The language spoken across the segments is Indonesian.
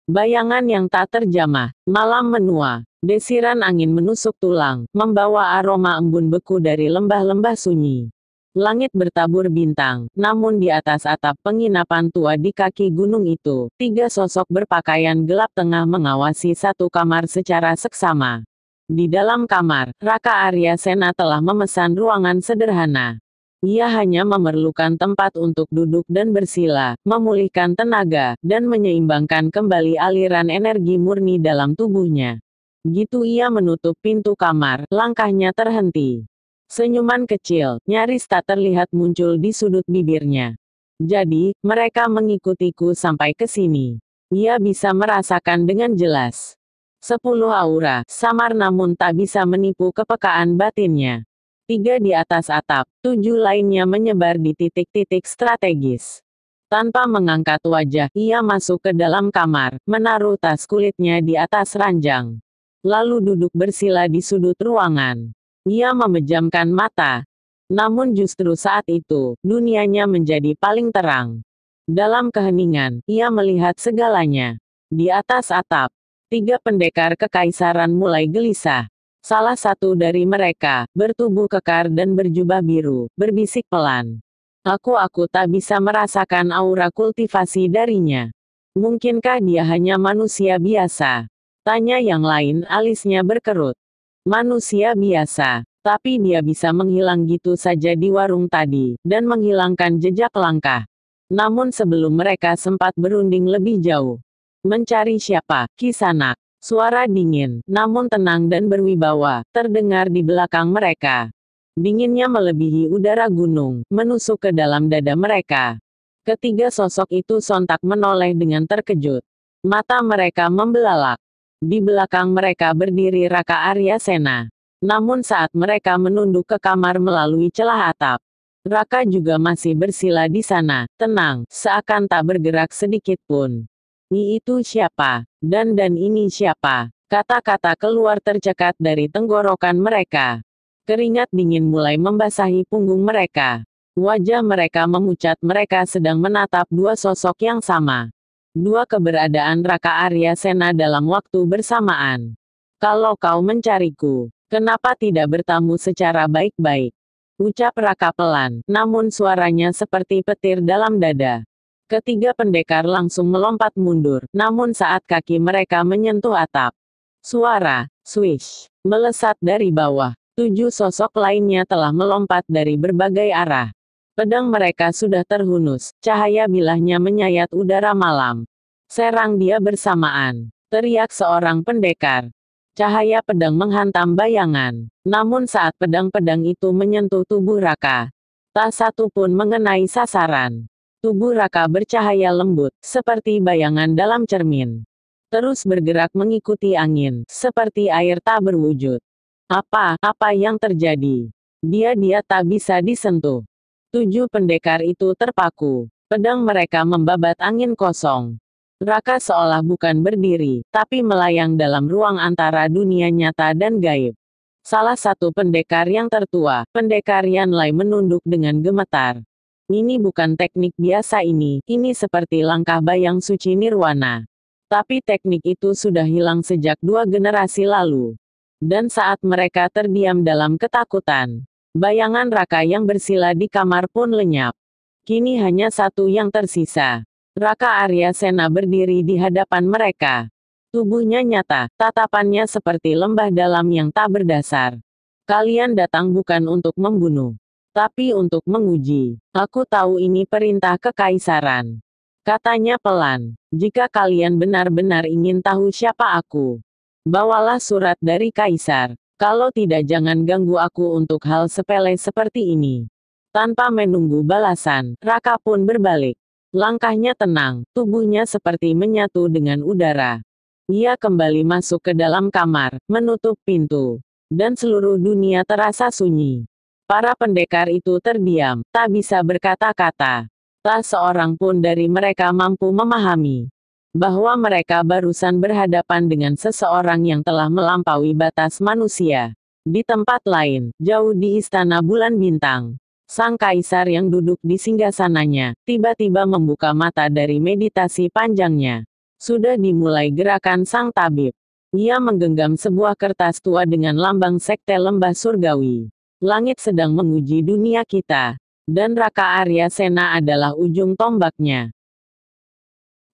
Bayangan yang tak terjamah. Malam menua. Desiran angin menusuk tulang, membawa aroma embun beku dari lembah-lembah sunyi. Langit bertabur bintang, namun di atas atap penginapan tua di kaki gunung itu, tiga sosok berpakaian gelap tengah mengawasi satu kamar secara seksama. Di dalam kamar, Raka Arya Sena telah memesan ruangan sederhana. Ia hanya memerlukan tempat untuk duduk dan bersila, memulihkan tenaga, dan menyeimbangkan kembali aliran energi murni dalam tubuhnya. Begitu ia menutup pintu kamar, langkahnya terhenti. Senyuman kecil, nyaris tak terlihat muncul di sudut bibirnya. Jadi, mereka mengikutiku sampai ke sini. Ia bisa merasakan dengan jelas. 10 aura, samar namun tak bisa menipu kepekaan batinnya. 3 di atas atap, 7 lainnya menyebar di titik-titik strategis. Tanpa mengangkat wajah, ia masuk ke dalam kamar, menaruh tas kulitnya di atas ranjang. Lalu duduk bersila di sudut ruangan. Ia memejamkan mata. Namun justru saat itu, dunianya menjadi paling terang. Dalam keheningan, ia melihat segalanya. Di atas atap, 3 pendekar kekaisaran mulai gelisah. Salah satu dari mereka, bertubuh kekar dan berjubah biru, berbisik pelan. Aku tak bisa merasakan aura kultivasi darinya. Mungkinkah dia hanya manusia biasa? Tanya yang lain, alisnya berkerut. Manusia biasa, tapi dia bisa menghilang gitu saja di warung tadi, dan menghilangkan jejak langkah. Namun sebelum mereka sempat berunding lebih jauh. Mencari siapa? Kisanak. Suara dingin, namun tenang dan berwibawa, terdengar di belakang mereka. Dinginnya melebihi udara gunung, menusuk ke dalam dada mereka. Ketiga sosok itu sontak menoleh dengan terkejut. Mata mereka membelalak. Di belakang mereka berdiri Raka Arya Sena. Namun saat mereka menunduk ke kamar melalui celah atap, Raka juga masih bersila di sana, tenang, seakan tak bergerak sedikit pun. Itu siapa? Dan ini siapa? Kata-kata keluar tercekat dari tenggorokan mereka. Keringat dingin mulai membasahi punggung mereka. Wajah mereka memucat, mereka sedang menatap dua sosok yang sama. Dua keberadaan Raka Arya Sena dalam waktu bersamaan. Kalau kau mencariku, kenapa tidak bertamu secara baik-baik? Ucap Raka pelan, namun suaranya seperti petir dalam dada. Ketiga pendekar langsung melompat mundur, namun saat kaki mereka menyentuh atap, suara swish melesat dari bawah. 7 sosok lainnya telah melompat dari berbagai arah. Pedang mereka sudah terhunus, cahaya bilahnya menyayat udara malam. Serang dia bersamaan, teriak seorang pendekar. Cahaya pedang menghantam bayangan. Namun saat pedang-pedang itu menyentuh tubuh Raka, tak satu pun mengenai sasaran. Tubuh Raka bercahaya lembut, seperti bayangan dalam cermin. Terus bergerak mengikuti angin, seperti air tak berwujud. Apa yang terjadi? Dia tak bisa disentuh. 7 pendekar itu terpaku. Pedang mereka membabat angin kosong. Raka seolah bukan berdiri, tapi melayang dalam ruang antara dunia nyata dan gaib. Salah satu pendekar yang tertua, pendekar Yanlai menunduk dengan gemetar. Ini bukan teknik biasa ini seperti langkah bayang suci nirwana. Tapi teknik itu sudah hilang sejak 2 generasi lalu. Dan saat mereka terdiam dalam ketakutan, bayangan Raka yang bersila di kamar pun lenyap. Kini hanya satu yang tersisa. Raka Arya Sena berdiri di hadapan mereka. Tubuhnya nyata, tatapannya seperti lembah dalam yang tak berdasar. Kalian datang bukan untuk membunuh, tapi untuk menguji. Aku tahu ini perintah kekaisaran. Katanya pelan. Jika kalian benar-benar ingin tahu siapa aku, bawalah surat dari kaisar. Kalau tidak jangan ganggu aku untuk hal sepele seperti ini. Tanpa menunggu balasan, Raka pun berbalik. Langkahnya tenang, tubuhnya seperti menyatu dengan udara. Ia kembali masuk ke dalam kamar, menutup pintu. Dan seluruh dunia terasa sunyi. Para pendekar itu terdiam, tak bisa berkata-kata. Tak seorang pun dari mereka mampu memahami bahwa mereka barusan berhadapan dengan seseorang yang telah melampaui batas manusia. Di tempat lain, jauh di Istana Bulan Bintang, sang kaisar yang duduk di singgasananya, tiba-tiba membuka mata dari meditasi panjangnya. Sudah dimulai gerakan sang tabib. Ia menggenggam sebuah kertas tua dengan lambang sekte lembah surgawi. Langit sedang menguji dunia kita. Dan Raka Arya Sena adalah ujung tombaknya.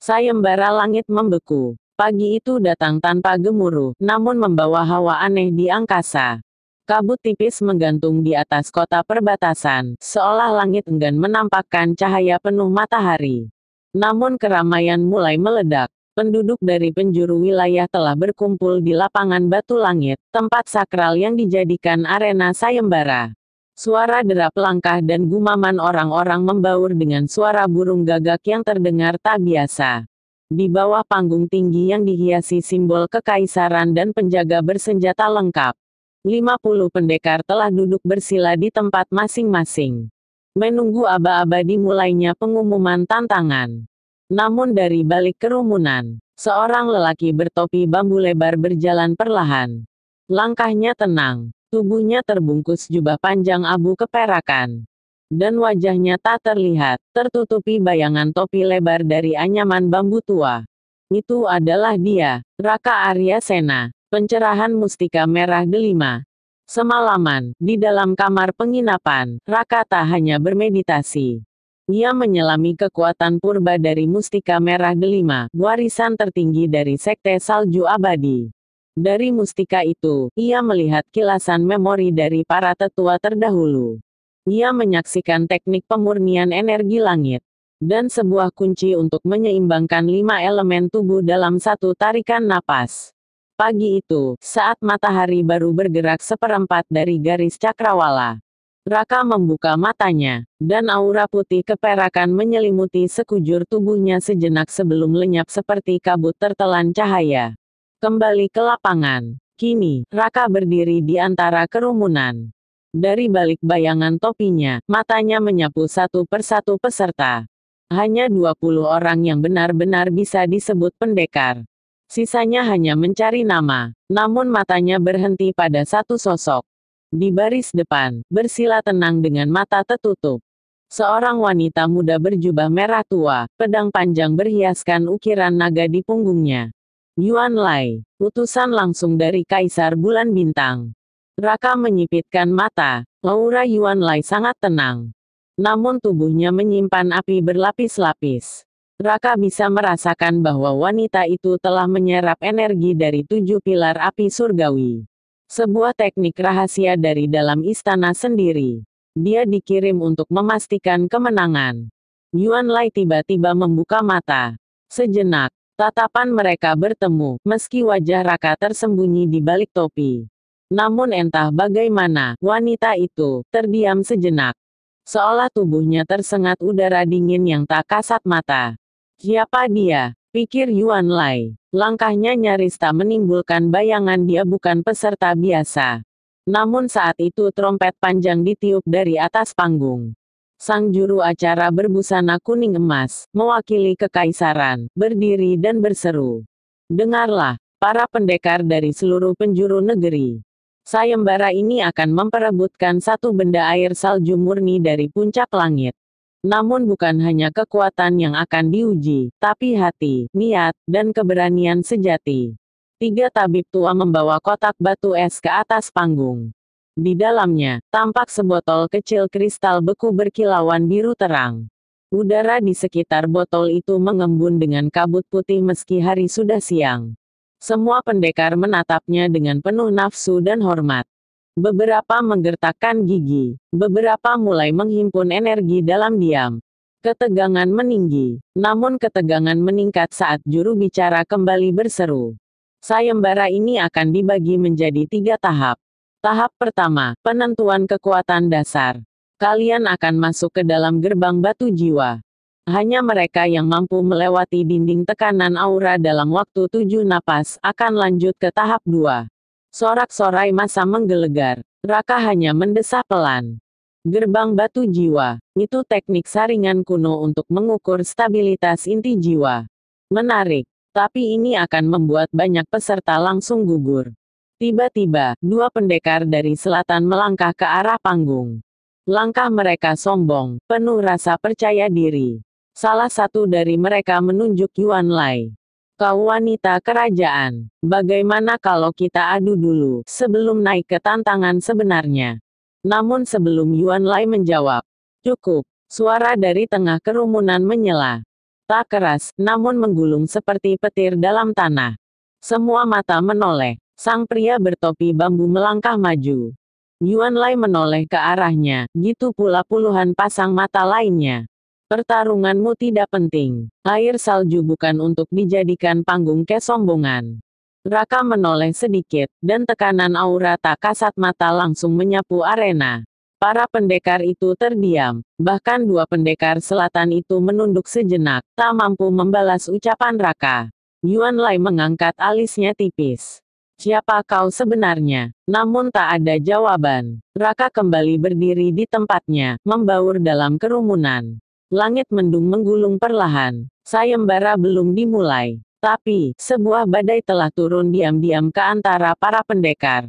Sayembara langit membeku. Pagi itu datang tanpa gemuruh, namun membawa hawa aneh di angkasa. Kabut tipis menggantung di atas kota perbatasan, seolah langit enggan menampakkan cahaya penuh matahari. Namun keramaian mulai meledak. Penduduk dari penjuru wilayah telah berkumpul di lapangan Batu Langit, tempat sakral yang dijadikan arena sayembara. Suara derap langkah dan gumaman orang-orang membaur dengan suara burung gagak yang terdengar tak biasa. Di bawah panggung tinggi yang dihiasi simbol kekaisaran dan penjaga bersenjata lengkap, 50 pendekar telah duduk bersila di tempat masing-masing, menunggu aba-aba dimulainya pengumuman tantangan. Namun dari balik kerumunan, seorang lelaki bertopi bambu lebar berjalan perlahan. Langkahnya tenang. Tubuhnya terbungkus jubah panjang abu keperakan. Dan wajahnya tak terlihat, tertutupi bayangan topi lebar dari anyaman bambu tua. Itu adalah dia, Raka Arya Sena, pencerahan mustika merah delima. Semalaman, di dalam kamar penginapan, Raka tak hanya bermeditasi. Ia menyelami kekuatan purba dari mustika merah delima, warisan tertinggi dari sekte salju abadi. Dari mustika itu, ia melihat kilasan memori dari para tetua terdahulu. Ia menyaksikan teknik pemurnian energi langit. Dan sebuah kunci untuk menyeimbangkan 5 elemen tubuh dalam satu tarikan napas. Pagi itu, saat matahari baru bergerak seperempat dari garis cakrawala, Raka membuka matanya, dan aura putih keperakan menyelimuti sekujur tubuhnya sejenak sebelum lenyap seperti kabut tertelan cahaya. Kembali ke lapangan. Kini, Raka berdiri di antara kerumunan. Dari balik bayangan topinya, matanya menyapu satu persatu peserta. Hanya 20 orang yang benar-benar bisa disebut pendekar. Sisanya hanya mencari nama, namun matanya berhenti pada satu sosok. Di baris depan, bersila tenang dengan mata tertutup. Seorang wanita muda berjubah merah tua, pedang panjang berhiaskan ukiran naga di punggungnya. Yuan Lai, utusan langsung dari Kaisar Bulan Bintang. Raka menyipitkan mata, aura Yuan Lai sangat tenang. Namun tubuhnya menyimpan api berlapis-lapis. Raka bisa merasakan bahwa wanita itu telah menyerap energi dari 7 pilar api surgawi. Sebuah teknik rahasia dari dalam istana sendiri. Dia dikirim untuk memastikan kemenangan. Yuan Lai tiba-tiba membuka mata. Sejenak, tatapan mereka bertemu, meski wajah Raka tersembunyi di balik topi. Namun entah bagaimana, wanita itu terdiam sejenak. Seolah tubuhnya tersengat udara dingin yang tak kasat mata. Siapa dia? Pikir Yuan Lai. Langkahnya nyaris tak menimbulkan bayangan dia bukan peserta biasa. Namun saat itu trompet panjang ditiup dari atas panggung. Sang juru acara berbusana kuning emas, mewakili kekaisaran, berdiri dan berseru. Dengarlah, para pendekar dari seluruh penjuru negeri. Sayembara ini akan memperebutkan satu benda air salju murni dari puncak langit. Namun bukan hanya kekuatan yang akan diuji, tapi hati, niat, dan keberanian sejati. 3 tabib tua membawa kotak batu es ke atas panggung. Di dalamnya, tampak sebotol kecil kristal beku berkilauan biru terang. Udara di sekitar botol itu mengembun dengan kabut putih meski hari sudah siang. Semua pendekar menatapnya dengan penuh nafsu dan hormat. Beberapa menggertakkan gigi, beberapa mulai menghimpun energi dalam diam. Ketegangan meninggi, namun ketegangan meningkat saat juru bicara kembali berseru. Sayembara ini akan dibagi menjadi 3 tahap. Tahap pertama, penentuan kekuatan dasar. Kalian akan masuk ke dalam gerbang batu jiwa. Hanya mereka yang mampu melewati dinding tekanan aura dalam waktu 7 napas akan lanjut ke tahap 2. Sorak-sorai massa menggelegar. Raka hanya mendesah pelan. Gerbang batu jiwa, itu teknik saringan kuno untuk mengukur stabilitas inti jiwa. Menarik, tapi ini akan membuat banyak peserta langsung gugur. Tiba-tiba, 2 pendekar dari selatan melangkah ke arah panggung. Langkah mereka sombong, penuh rasa percaya diri. Salah satu dari mereka menunjuk Yuan Lai. Kau wanita kerajaan, bagaimana kalau kita adu dulu, sebelum naik ke tantangan sebenarnya? Namun sebelum Yuan Lai menjawab, cukup, suara dari tengah kerumunan menyela. Tak keras, namun menggulung seperti petir dalam tanah. Semua mata menoleh. Sang pria bertopi bambu melangkah maju. Yuan Lai menoleh ke arahnya, gitu pula puluhan pasang mata lainnya. Pertarunganmu tidak penting. Air salju bukan untuk dijadikan panggung kesombongan. Raka menoleh sedikit, dan tekanan aura tak kasat mata langsung menyapu arena. Para pendekar itu terdiam, bahkan dua pendekar selatan itu menunduk sejenak, tak mampu membalas ucapan Raka. Yuan Lai mengangkat alisnya tipis. Siapa kau sebenarnya? Namun tak ada jawaban. Raka kembali berdiri di tempatnya, membaur dalam kerumunan. Langit mendung menggulung perlahan. Sayembara belum dimulai. Tapi, sebuah badai telah turun diam-diam ke antara para pendekar.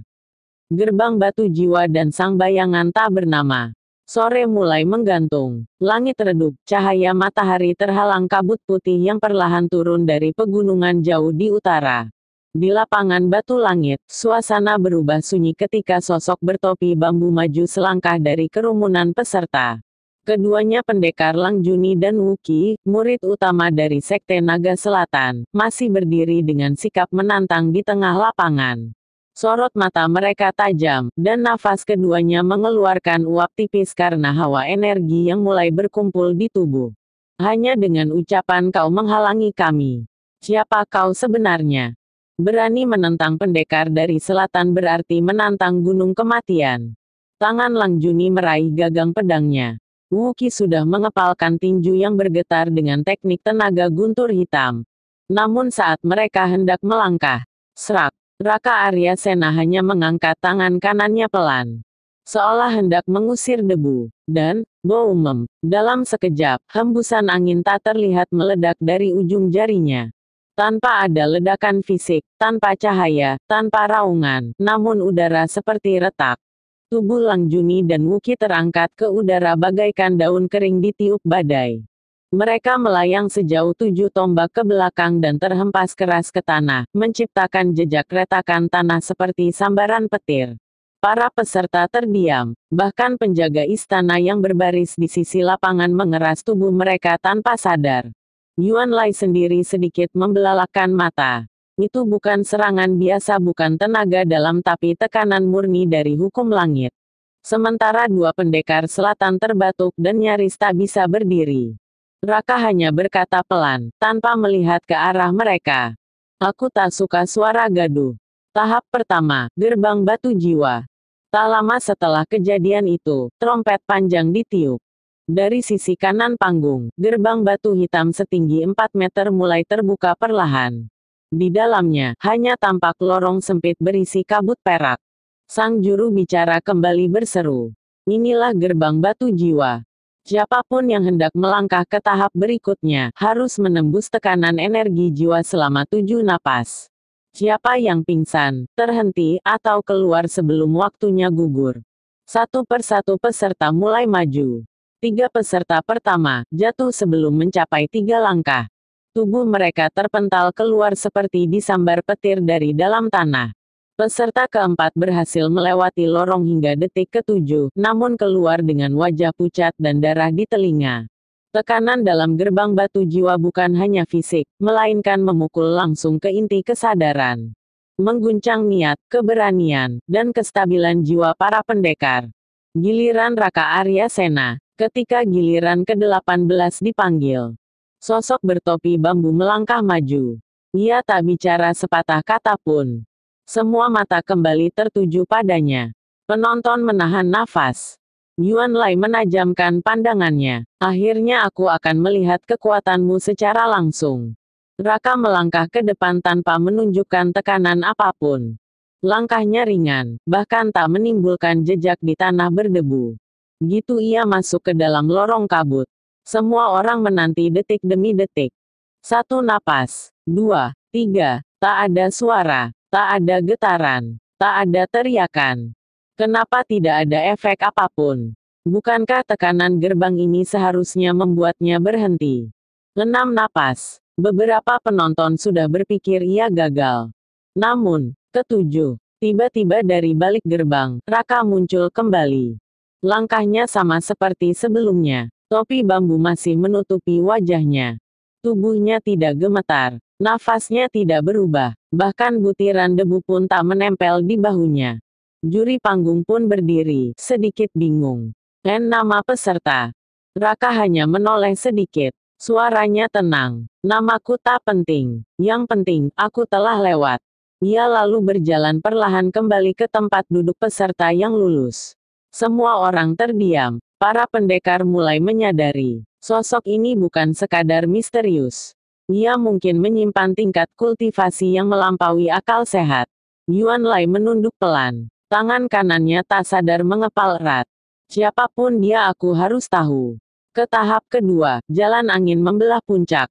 Gerbang batu jiwa dan sang bayangan tak bernama. Sore mulai menggantung. Langit redup, cahaya matahari terhalang kabut putih yang perlahan turun dari pegunungan jauh di utara. Di lapangan batu langit, suasana berubah sunyi ketika sosok bertopi bambu maju selangkah dari kerumunan peserta. Keduanya pendekar Lang Juni dan Wuki, murid utama dari Sekte Naga Selatan, masih berdiri dengan sikap menantang di tengah lapangan. Sorot mata mereka tajam, dan nafas keduanya mengeluarkan uap tipis karena hawa energi yang mulai berkumpul di tubuh. Hanya dengan ucapan kau menghalangi kami. Siapa kau sebenarnya? Berani menentang pendekar dari selatan berarti menantang gunung kematian. Tangan Lang Juni meraih gagang pedangnya. Wuki sudah mengepalkan tinju yang bergetar dengan teknik tenaga guntur hitam. Namun saat mereka hendak melangkah, serak, Raka Arya Sena hanya mengangkat tangan kanannya pelan. Seolah hendak mengusir debu. Dan, boom, dalam sekejap, hembusan angin tak terlihat meledak dari ujung jarinya. Tanpa ada ledakan fisik, tanpa cahaya, tanpa raungan, namun udara seperti retak. Tubuh Lang Juni dan Wuki terangkat ke udara bagaikan daun kering ditiup badai. Mereka melayang sejauh 7 tombak ke belakang dan terhempas keras ke tanah, menciptakan jejak retakan tanah seperti sambaran petir. Para peserta terdiam, bahkan penjaga istana yang berbaris di sisi lapangan mengeras tubuh mereka tanpa sadar. Yuan Lai sendiri sedikit membelalakkan mata. Itu bukan serangan biasa, bukan tenaga dalam, tapi tekanan murni dari hukum langit. Sementara dua pendekar selatan terbatuk dan nyaris tak bisa berdiri. Raka hanya berkata pelan, tanpa melihat ke arah mereka. Aku tak suka suara gaduh. Tahap pertama, gerbang batu jiwa. Tak lama setelah kejadian itu, trompet panjang ditiup. Dari sisi kanan panggung, gerbang batu hitam setinggi 4 meter mulai terbuka perlahan. Di dalamnya, hanya tampak lorong sempit berisi kabut perak. Sang juru bicara kembali berseru. Inilah gerbang batu jiwa. Siapapun yang hendak melangkah ke tahap berikutnya, harus menembus tekanan energi jiwa selama 7 napas. Siapa yang pingsan, terhenti, atau keluar sebelum waktunya gugur. Satu persatu peserta mulai maju. 3 peserta pertama, jatuh sebelum mencapai 3 langkah. Tubuh mereka terpental keluar seperti disambar petir dari dalam tanah. Peserta keempat berhasil melewati lorong hingga detik ke-7, namun keluar dengan wajah pucat dan darah di telinga. Tekanan dalam gerbang batu jiwa bukan hanya fisik, melainkan memukul langsung ke inti kesadaran. Mengguncang niat, keberanian, dan kestabilan jiwa para pendekar. Giliran Raka Arya Sena. Ketika giliran ke-18 dipanggil, sosok bertopi bambu melangkah maju. Ia tak bicara sepatah kata pun. Semua mata kembali tertuju padanya. Penonton menahan nafas. Yuan Lai menajamkan pandangannya. Akhirnya aku akan melihat kekuatanmu secara langsung. Raka melangkah ke depan tanpa menunjukkan tekanan apapun. Langkahnya ringan, bahkan tak menimbulkan jejak di tanah berdebu. Gitu ia masuk ke dalam lorong kabut. Semua orang menanti detik demi detik. 1 napas, 2, 3, tak ada suara, tak ada getaran, tak ada teriakan. Kenapa tidak ada efek apapun? Bukankah tekanan gerbang ini seharusnya membuatnya berhenti? 6 napas, Beberapa penonton sudah berpikir ia gagal. Namun, ketujuh, tiba-tiba dari balik gerbang, Raka muncul kembali. Langkahnya sama seperti sebelumnya. Topi bambu masih menutupi wajahnya. Tubuhnya tidak gemetar. Nafasnya tidak berubah. Bahkan butiran debu pun tak menempel di bahunya. Juri panggung pun berdiri, sedikit bingung. Nama peserta. Raka hanya menoleh sedikit. Suaranya tenang. Namaku tak penting. Yang penting, aku telah lewat. Ia lalu berjalan perlahan kembali ke tempat duduk peserta yang lulus. Semua orang terdiam. Para pendekar mulai menyadari, sosok ini bukan sekadar misterius. Ia mungkin menyimpan tingkat kultivasi yang melampaui akal sehat. Yuan Lai menunduk pelan. Tangan kanannya tak sadar mengepal erat. Siapapun dia, aku harus tahu. Ke tahap kedua, jalan angin membelah puncak.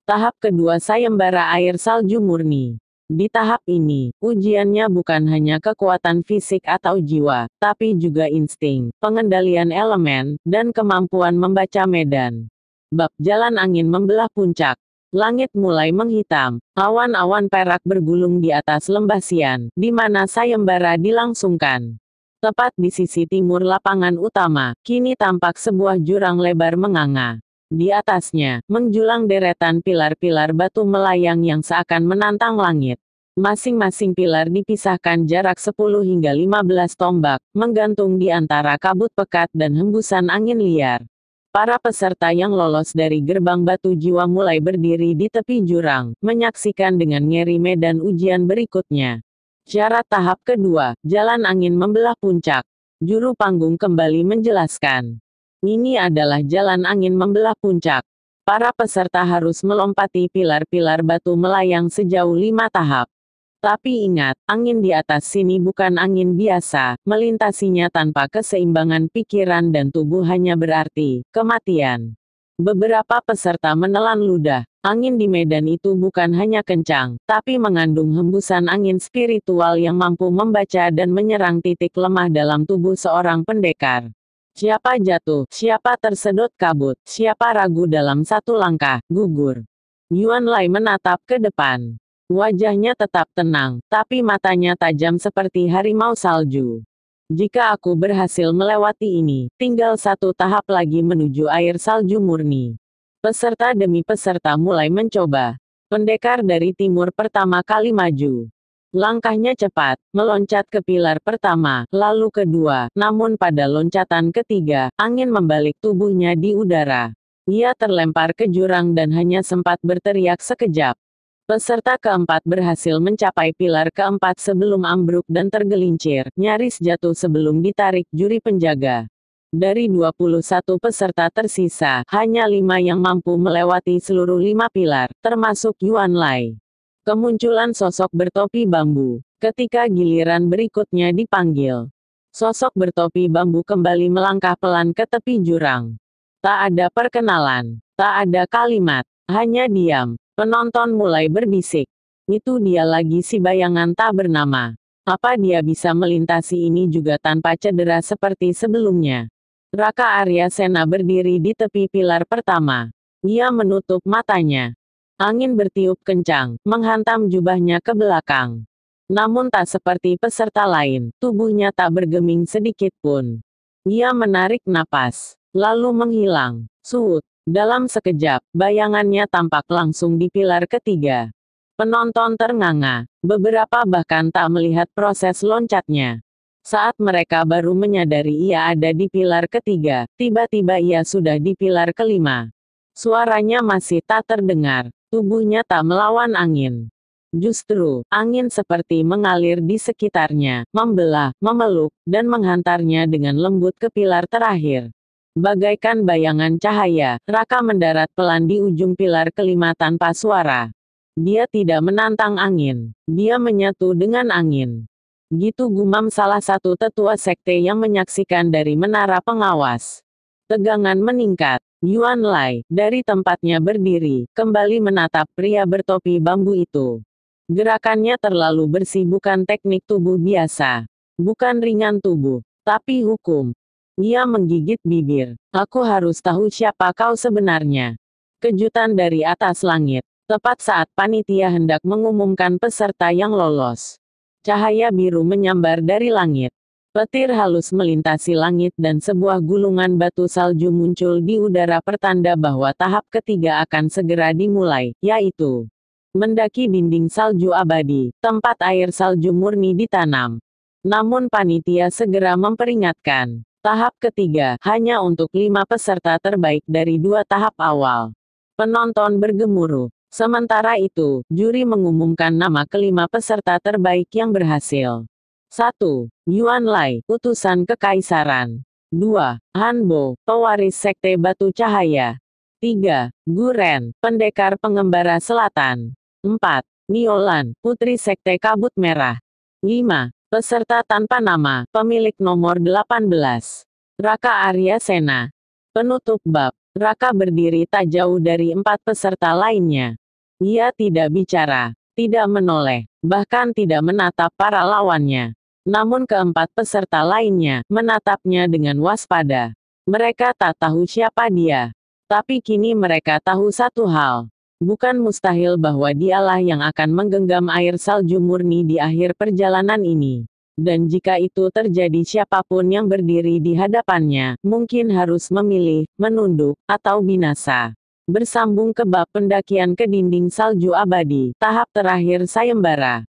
Tahap kedua, sayembara air salju murni. Di tahap ini, ujiannya bukan hanya kekuatan fisik atau jiwa, tapi juga insting, pengendalian elemen, dan kemampuan membaca medan. Bab jalan angin membelah puncak. Langit mulai menghitam, awan-awan perak bergulung di atas lembah Xian, di mana sayembara dilangsungkan. Tepat di sisi timur lapangan utama, kini tampak sebuah jurang lebar menganga. Di atasnya, menjulang deretan pilar-pilar batu melayang yang seakan menantang langit. Masing-masing pilar dipisahkan jarak 10 hingga 15 tombak, menggantung di antara kabut pekat dan hembusan angin liar. Para peserta yang lolos dari gerbang batu jiwa mulai berdiri di tepi jurang, menyaksikan dengan ngeri medan ujian berikutnya. Syarat tahap kedua, jalan angin membelah puncak. Juru panggung kembali menjelaskan. Ini adalah jalan angin membelah puncak. Para peserta harus melompati pilar-pilar batu melayang sejauh 5 tahap. Tapi ingat, angin di atas sini bukan angin biasa, melintasinya tanpa keseimbangan pikiran dan tubuh hanya berarti kematian. Beberapa peserta menelan ludah. Angin di medan itu bukan hanya kencang, tapi mengandung hembusan angin spiritual yang mampu membaca dan menyerang titik lemah dalam tubuh seorang pendekar. Siapa jatuh, siapa tersedot kabut, siapa ragu dalam satu langkah, gugur. Yuan Lai menatap ke depan. Wajahnya tetap tenang, tapi matanya tajam seperti harimau salju. Jika aku berhasil melewati ini, tinggal satu tahap lagi menuju air salju murni. Peserta demi peserta mulai mencoba. Pendekar dari timur pertama kali maju. Langkahnya cepat, meloncat ke pilar pertama, lalu kedua, namun pada loncatan ketiga, angin membalik tubuhnya di udara. Ia terlempar ke jurang dan hanya sempat berteriak sekejap. Peserta keempat berhasil mencapai pilar keempat sebelum ambruk dan tergelincir, nyaris jatuh sebelum ditarik juri penjaga. Dari 21 peserta tersisa, hanya 5 yang mampu melewati seluruh 5 pilar, termasuk Yuan Lai. Kemunculan sosok bertopi bambu. Ketika giliran berikutnya dipanggil, sosok bertopi bambu kembali melangkah pelan ke tepi jurang. Tak ada perkenalan, tak ada kalimat, hanya diam. Penonton mulai berbisik. Itu dia lagi, si bayangan tak bernama. Apa dia bisa melintasi ini juga tanpa cedera seperti sebelumnya? Raka Arya Sena berdiri di tepi pilar pertama. Ia menutup matanya. Angin bertiup kencang, menghantam jubahnya ke belakang. Namun tak seperti peserta lain, tubuhnya tak bergeming sedikit pun. Ia menarik napas, lalu menghilang. Suut. Dalam sekejap, bayangannya tampak langsung di pilar ketiga. Penonton ternganga. Beberapa bahkan tak melihat proses loncatnya. Saat mereka baru menyadari ia ada di pilar ketiga, tiba-tiba ia sudah di pilar kelima. Suaranya masih tak terdengar, tubuhnya tak melawan angin. Justru, angin seperti mengalir di sekitarnya, membelah, memeluk, dan menghantarnya dengan lembut ke pilar terakhir. Bagaikan bayangan cahaya, Raka mendarat pelan di ujung pilar kelima tanpa suara. Dia tidak menantang angin, dia menyatu dengan angin. Gitu gumam salah satu tetua sekte yang menyaksikan dari menara pengawas. Tegangan meningkat. Yuan Lai, dari tempatnya berdiri, kembali menatap pria bertopi bambu itu. Gerakannya terlalu bersih, bukan teknik tubuh biasa. Bukan ringan tubuh, tapi hukum. Ia menggigit bibir. Aku harus tahu siapa kau sebenarnya. Kejutan dari atas langit. Tepat saat panitia hendak mengumumkan peserta yang lolos, cahaya biru menyambar dari langit. Petir halus melintasi langit dan sebuah gulungan batu salju muncul di udara pertanda bahwa tahap ketiga akan segera dimulai, yaitu mendaki dinding salju abadi, tempat air salju murni ditanam. Namun panitia segera memperingatkan, tahap ketiga hanya untuk 5 peserta terbaik dari 2 tahap awal. Penonton bergemuruh. Sementara itu, juri mengumumkan nama kelima peserta terbaik yang berhasil. 1. Yuan Lai, utusan kekaisaran. 2. Han Bo, pewaris sekte batu cahaya. 3. Gu Ren, pendekar pengembara selatan. 4. Niolan, putri sekte kabut merah. 5. Peserta tanpa nama, pemilik nomor 18. Raka Arya Sena. Penutup bab. Raka berdiri tak jauh dari 4 peserta lainnya. Ia tidak bicara, tidak menoleh, bahkan tidak menatap para lawannya. Namun keempat peserta lainnya menatapnya dengan waspada. Mereka tak tahu siapa dia. Tapi kini mereka tahu satu hal. Bukan mustahil bahwa dialah yang akan menggenggam air salju murni di akhir perjalanan ini. Dan jika itu terjadi, siapapun yang berdiri di hadapannya, mungkin harus memilih, menunduk, atau binasa. Bersambung ke bab pendakian ke dinding salju abadi, tahap terakhir sayembara.